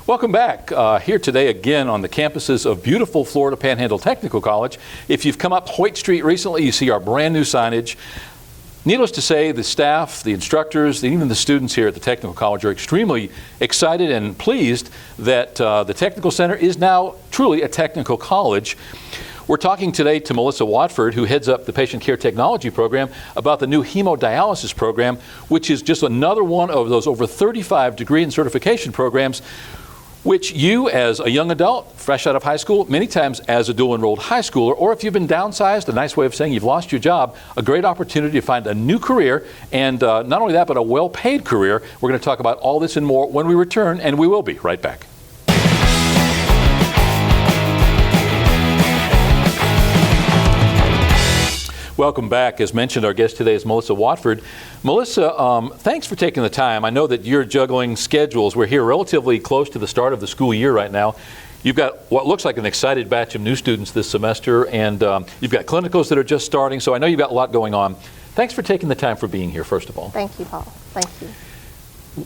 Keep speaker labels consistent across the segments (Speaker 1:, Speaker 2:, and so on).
Speaker 1: Welcome back. Here today again on the campuses of beautiful Florida Panhandle Technical College. If you've come up Hoyt Street recently, you see our brand new signage. Needless to say, the staff, the instructors, even the students here at the Technical College are extremely excited and pleased that the Technical Center is now truly a technical college. We're talking today to Melissa Watford, who heads up the Patient Care Technology program, about the new hemodialysis program, which is just another one of those over 35 degree and certification programs which you, as a young adult, fresh out of high school, many times as a dual-enrolled high schooler, or if you've been downsized, a nice way of saying you've lost your job, a great opportunity to find a new career, and not only that, but a well-paid career. We're going to talk about all this and more when we return, and we will be right back. Welcome back. As mentioned, our guest today is Melissa Watford. Melissa, thanks for taking the time. I know that you're juggling schedules. We're here relatively close to the start of the school year right now. You've got what looks like an excited batch of new students this semester, and you've got clinicals that are just starting, so I know you've got a lot going on. Thanks for taking the time for being here, first of all.
Speaker 2: Thank you, Paul. Thank you.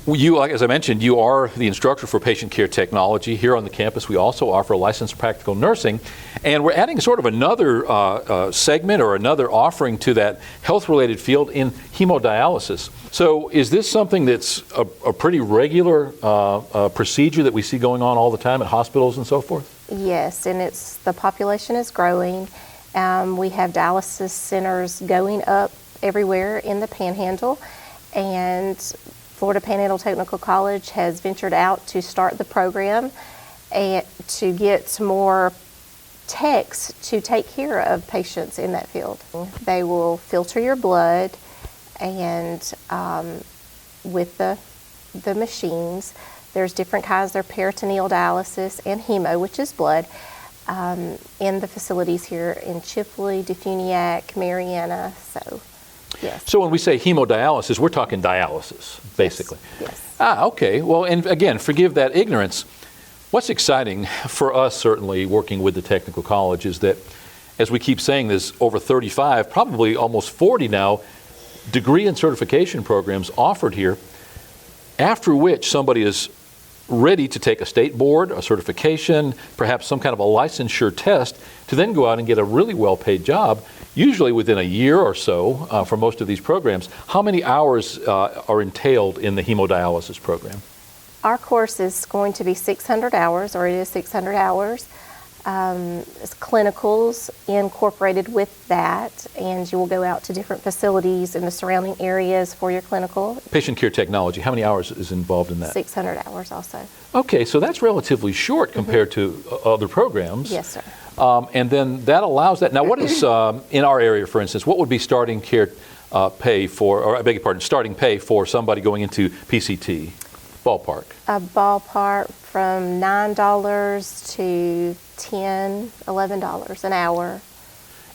Speaker 1: You, as I mentioned, you are the instructor for patient care technology. Here on the campus, we also offer licensed practical nursing, and we're adding sort of another segment or another offering to that health-related field in hemodialysis. So is this something that's a pretty regular procedure that we see going on all the time at hospitals and so forth?
Speaker 2: Yes, and the population is growing. We have dialysis centers going up everywhere in the Panhandle, and Florida Panhandle Technical College has ventured out to start the program and to get more techs to take care of patients in that field. They will filter your blood, and with the machines, there's different kinds. There's peritoneal dialysis and hemo, which is blood, in the facilities here in Chipley, Defuniak, Mariana. Yes.
Speaker 1: So when we say hemodialysis, we're talking dialysis, basically.
Speaker 2: Yes.
Speaker 1: Okay. Well, and again, forgive that ignorance. What's exciting for us, certainly, working with the Technical College is that, as we keep saying, there's over 35, probably almost 40 now, degree and certification programs offered here, after which somebody is ready to take a state board, a certification, perhaps some kind of a licensure test, to then go out and get a really well-paid job, usually within a year or so for most of these programs. How many hours are entailed in the hemodialysis program?
Speaker 2: Our course is going to be 600 hours, or it is 600 hours. It's clinicals incorporated with that, and you will go out to different facilities in the surrounding areas for your clinical.
Speaker 1: Patient care technology, how many hours is involved in that?
Speaker 2: 600 hours also.
Speaker 1: Okay, so that's relatively short compared to other programs.
Speaker 2: Yes, sir.
Speaker 1: And then that allows that. Now, what is, in our area, for instance, what would be starting care pay for, or I beg your pardon, starting pay for somebody going into PCT? Ballpark.
Speaker 2: A ballpark from $9 to $10, $11 an hour.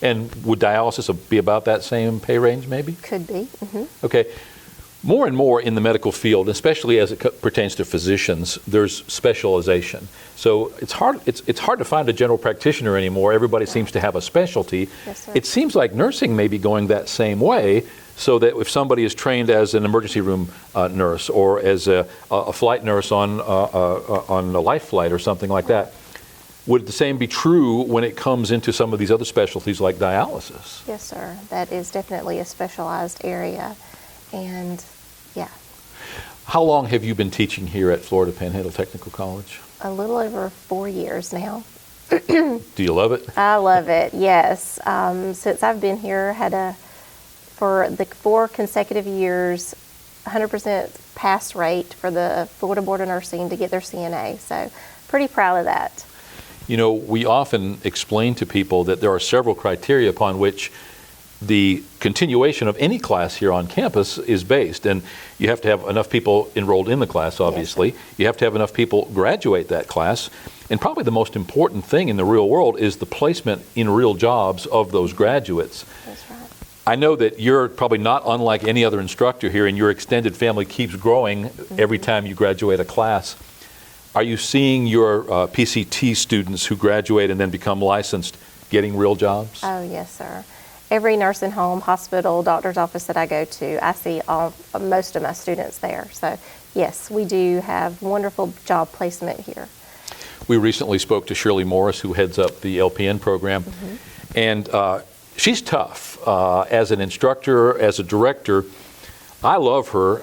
Speaker 1: And would dialysis be about that same pay range, maybe?
Speaker 2: Could be.
Speaker 1: Okay. More and more in the medical field, especially as it pertains to physicians, there's specialization. So it's hard to find a general practitioner anymore. Everybody seems to have a specialty.
Speaker 2: Yes, sir.
Speaker 1: It seems like nursing may be going that same way, so that if somebody is trained as an emergency room nurse or as a flight nurse on a life flight or something like that, would the same be true when it comes into some of these other specialties like dialysis?
Speaker 2: Yes, sir. That is definitely a specialized area. And yeah.
Speaker 1: How long have you been teaching here at Florida Panhandle Technical College?
Speaker 2: A little over 4 years now.
Speaker 1: Do you love it?
Speaker 2: I love it, yes. Since I've been here, for the 4 consecutive years, 100% pass rate for the Florida Board of Nursing to get their CNA. So pretty proud of that.
Speaker 1: You know, we often explain to people that there are several criteria upon which the continuation of any class here on campus is based. And you have to have enough people enrolled in the class, obviously. Yes. You have to have enough people graduate that class. And probably the most important thing in the real world is the placement in real jobs of those graduates.
Speaker 2: That's right.
Speaker 1: I know that you're probably not unlike any other instructor here, and your extended family keeps growing every time you graduate a class. Are you seeing your PCT students who graduate and then become licensed getting real jobs?
Speaker 2: Oh, yes, sir. Every nursing home, hospital, doctor's office that I go to, I see most of my students there. So Yes, we do have wonderful job placement here.
Speaker 1: We recently spoke to Shirley Morris, who heads up the LPN program, and she's tough as an instructor, as a director. I love her.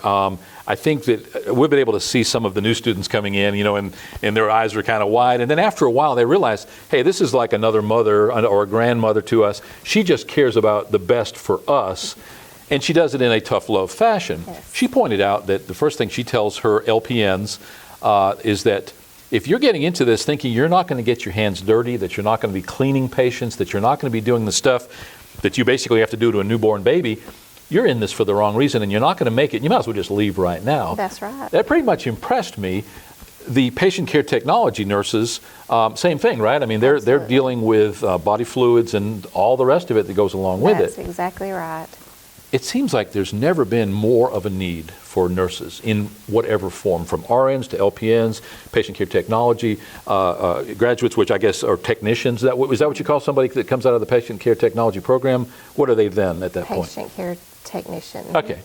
Speaker 1: I think that we've been able to see some of the new students coming in, and their eyes are kind of wide. And then after a while, they realize, hey, this is like another mother or a grandmother to us. She just cares about the best for us. And she does it in a tough love fashion.
Speaker 2: Yes.
Speaker 1: She pointed out that the first thing she tells her LPNs is that if you're getting into this thinking you're not going to get your hands dirty, that you're not going to be cleaning patients, that you're not going to be doing the stuff that you basically have to do to a newborn baby, you're in this for the wrong reason and you're not going to make it. You might as well just leave right now.
Speaker 2: That's right.
Speaker 1: That pretty much impressed me. The patient care technology nurses, same thing, right? I mean, they're dealing with body fluids and all the rest of it that goes along with it.
Speaker 2: That's exactly right.
Speaker 1: It seems like there's never been more of a need for nurses in whatever form, from RNs to LPNs, patient care technology, graduates, which I guess are technicians. Is that what you call somebody that comes out of the patient care technology program? What are they then at that point?
Speaker 2: Patient care technician.
Speaker 1: Okay.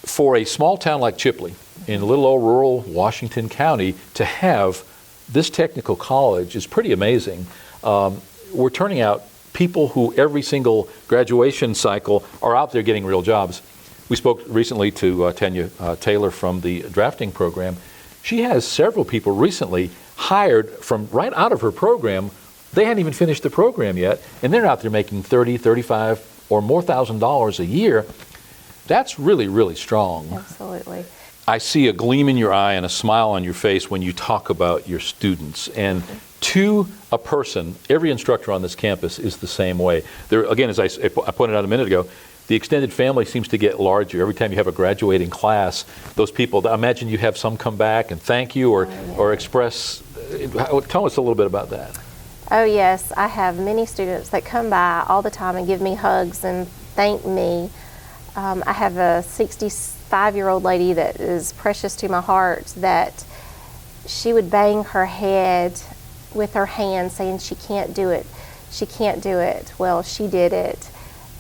Speaker 1: For a small town like Chipley, in little old rural Washington County, to have this technical college is pretty amazing. We're turning out people who every single graduation cycle are out there getting real jobs. We spoke recently to Tanya Taylor from the drafting program. She has several people recently hired from right out of her program. They hadn't even finished the program yet, and they're out there making $30,000, $35,000 or more a year. That's really, really strong.
Speaker 2: Absolutely.
Speaker 1: I see a gleam in your eye and a smile on your face when you talk about your students. And to a person, every instructor on this campus is the same way. There, again, as I pointed out a minute ago, the extended family seems to get larger. Every time you have a graduating class, those people, I imagine you have some come back and thank you or express. Tell us a little bit about that.
Speaker 2: Oh yes, I have many students that come by all the time and give me hugs and thank me. I have a 65-year-old lady that is precious to my heart, that she would bang her head with her hand saying she can't do it. She can't do it. Well, she did it.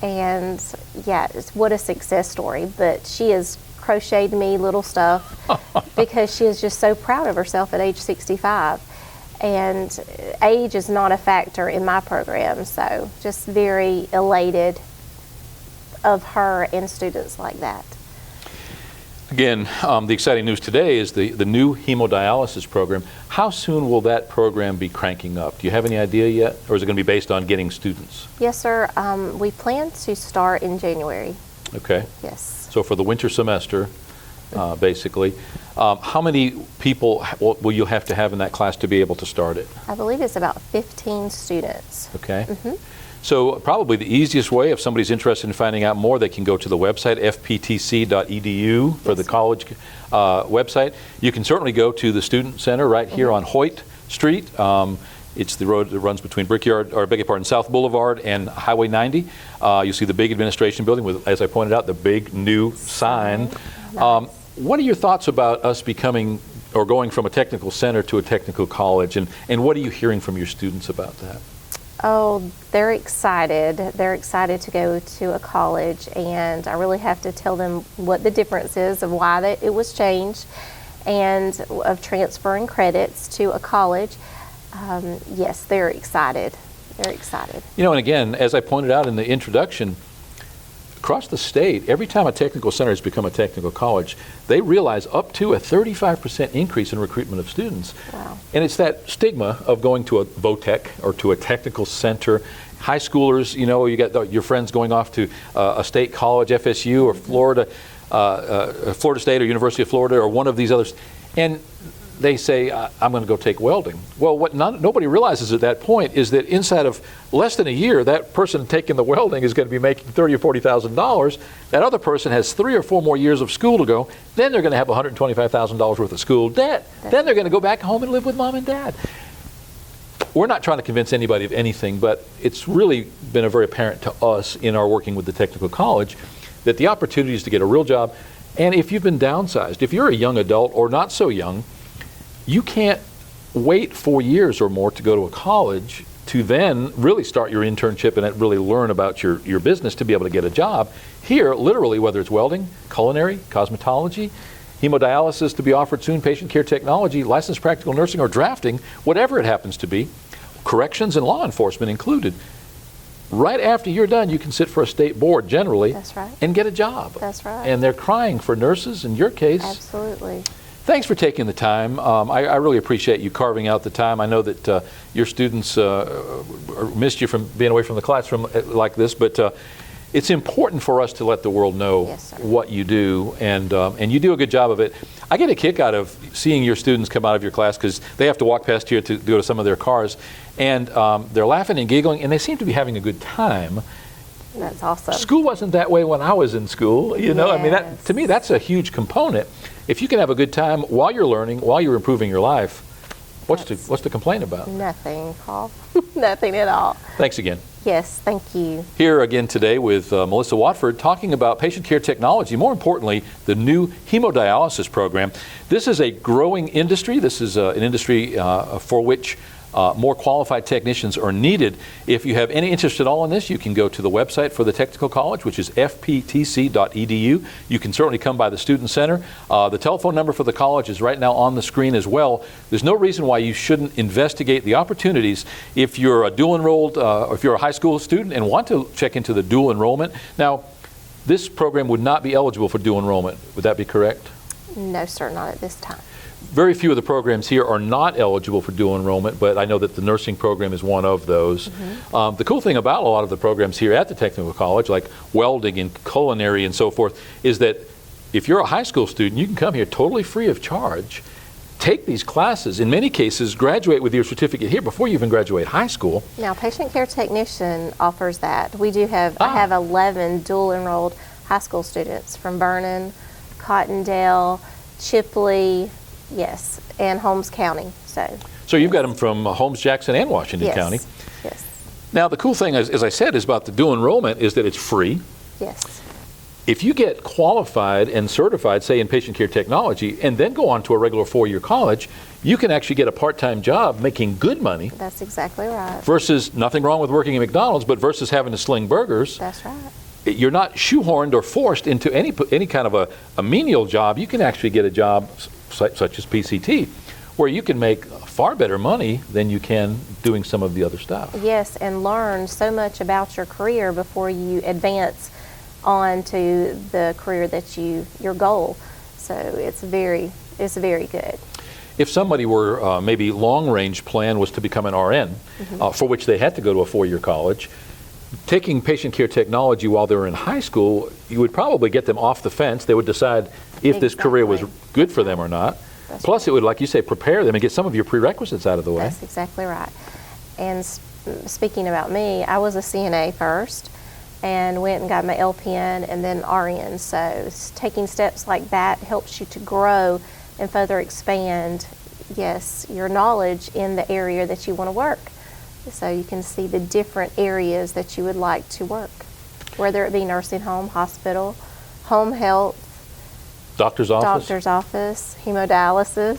Speaker 2: And yeah, what a success story. But she has crocheted me little stuff because she is just so proud of herself at age 65. And age is not a factor in my program, so just very elated of her and students like that.
Speaker 1: Again, the exciting news today is the new hemodialysis program. How soon will that program be cranking up? Do you have any idea yet? Or is it going to be based on getting students?
Speaker 2: Yes, sir. We plan to start in January.
Speaker 1: Okay.
Speaker 2: Yes.
Speaker 1: So for the winter semester, basically. How many people will you have to have in that class to be able to start it?
Speaker 2: I believe it's about 15 students.
Speaker 1: Okay. So probably the easiest way, if somebody's interested in finding out more, they can go to the website, fptc.edu, for the college website. You can certainly go to the Student Center right here on Hoyt Street. It's the road that runs between South Boulevard and Highway 90. You see the big administration building with, as I pointed out, the big new sign.
Speaker 2: Nice.
Speaker 1: What are your thoughts about us becoming or going from a technical center to a technical college, and what are you hearing from your students about that?
Speaker 2: Oh, they're excited. They're excited to go to a college, and I really have to tell them what the difference is of why it was changed and of transferring credits to a college. Yes, they're excited. They're excited.
Speaker 1: And again, as I pointed out in the introduction, across the state, every time a technical center has become a technical college, they realize up to a 35% increase in recruitment of students.
Speaker 2: Wow.
Speaker 1: And it's that stigma of going to a VOTEC or to a technical center. High schoolers, you got your friends going off to a state college, FSU or Florida State or University of Florida or one of these others. And they say, I'm going to go take welding. Well, what nobody realizes at that point is that inside of less than a year, that person taking the welding is going to be making $30,000 or $40,000. That other person has 3 or 4 more years of school to go. Then they're going to have $125,000 worth of school debt. Then they're going to go back home and live with mom and dad. We're not trying to convince anybody of anything, but it's really been very apparent to us in our working with the technical college that the opportunities to get a real job, and if you've been downsized, if you're a young adult or not so young, you can't wait 4 years or more to go to a college. to then really start your internship and really learn about your business to be able to get a job. Here, literally, whether it's welding, culinary, cosmetology, hemodialysis to be offered soon, patient care technology, licensed practical nursing, or drafting, whatever it happens to be, corrections and law enforcement included. Right after you're done, you can sit for a state board generally.
Speaker 2: That's right.
Speaker 1: And get a job.
Speaker 2: That's right.
Speaker 1: And they're crying for nurses in your case.
Speaker 2: Absolutely.
Speaker 1: Thanks for taking the time. I really appreciate you carving out the time. I know that your students missed you from being away from the classroom like this, but it's important for us to let the world know
Speaker 2: Yes, sir.
Speaker 1: what you do, and you do a good job of it. I get a kick out of seeing your students come out of your class because they have to walk past here to go to some of their cars, and they're laughing and giggling, and they seem to be having a good time.
Speaker 2: That's awesome.
Speaker 1: School wasn't that way when I was in school, you know. I mean,
Speaker 2: Yes.
Speaker 1: to me, that's a huge component. If you can have a good time while you're learning, while you're improving your life, what's to complain about?
Speaker 2: Nothing, Paul. Nothing at all.
Speaker 1: Thanks again.
Speaker 2: Yes, thank you.
Speaker 1: Here again today with Melissa Watford talking about patient care technology, more importantly, the new hemodialysis program. This is a growing industry. This is an industry for which more qualified technicians are needed. If you have any interest at all in this, you can go to the website for the technical college, which is fptc.edu. You can certainly come by the Student Center. The telephone number for the college is right now on the screen as well. There's no reason why you shouldn't investigate the opportunities if you're a dual enrolled, or if you're a high school student and want to check into the dual enrollment. Now, this program would not be eligible for dual enrollment. Would that be correct?
Speaker 2: No, sir, not at this time.
Speaker 1: Very few of the programs here are not eligible for dual enrollment, but I know that the nursing program is one of those. The cool thing about a lot of the programs here at the technical college, like welding and culinary and so forth, is that if you're a high school student, you can come here totally free of charge, take these classes, in many cases graduate with your certificate here before you even graduate high school.
Speaker 2: Now, patient care technician offers that. We do have, I have 11 dual enrolled high school students from Vernon, Cottondale, Chipley, yes, and Holmes County.
Speaker 1: So you've got them from Holmes, Jackson, and Washington
Speaker 2: yes,
Speaker 1: County.
Speaker 2: yes,
Speaker 1: Now, the cool thing, as I said, is about the dual enrollment is that it's free.
Speaker 2: yes.
Speaker 1: If you get qualified and certified, say in patient care technology, and then go on to a regular four-year college, you can actually get a part-time job making good money
Speaker 2: That's exactly right.
Speaker 1: versus, nothing wrong with working at McDonald's, but versus having to sling burgers.
Speaker 2: That's right.
Speaker 1: You're not shoehorned or forced into any kind of a menial job. You can actually get a job such as PCT, where you can make far better money than you can doing some of the other stuff.
Speaker 2: Yes, and learn so much about your career before you advance on to the career that your goal. So it's very good.
Speaker 1: If somebody were maybe long-range plan was to become an RN, for which they had to go to a four-year college, taking patient care technology while they're in high school, you would probably get them off the fence. They would decide if this career was good for them or not.
Speaker 2: That's
Speaker 1: Plus, it would, like you say, prepare them and get some of your prerequisites out of the way.
Speaker 2: That's exactly right. And speaking about me, I was a CNA first and went and got my LPN and then RN. So taking steps like that helps you to grow and further expand, yes, your knowledge in the area that you want to work. So you can see the different areas that you would like to work, whether it be nursing home, hospital, home health,
Speaker 1: Doctor's office.
Speaker 2: hemodialysis.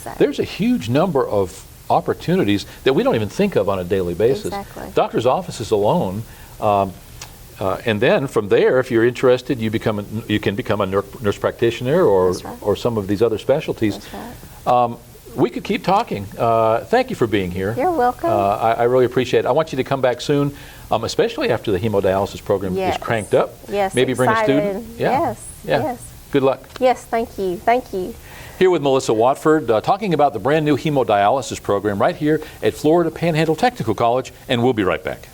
Speaker 2: So,
Speaker 1: There's a huge number of opportunities that we don't even think of on a daily basis.
Speaker 2: Exactly.
Speaker 1: Doctor's offices alone, and then from there, if you're interested, you can become a nurse practitioner or
Speaker 2: That's right.
Speaker 1: or some of these other specialties.
Speaker 2: That's right.
Speaker 1: We could keep talking. Thank you for being here.
Speaker 2: You're welcome.
Speaker 1: I really appreciate it. I want you to come back soon, especially after the hemodialysis program
Speaker 2: Yes.
Speaker 1: is cranked up.
Speaker 2: Yes,
Speaker 1: Maybe bring a
Speaker 2: excited.
Speaker 1: student. Yeah.
Speaker 2: Yes,
Speaker 1: Yeah.
Speaker 2: yes.
Speaker 1: Good luck.
Speaker 2: Yes, thank you. Thank you.
Speaker 1: Here with Melissa Watford, talking about the brand new hemodialysis program right here at Florida Panhandle Technical College, and we'll be right back.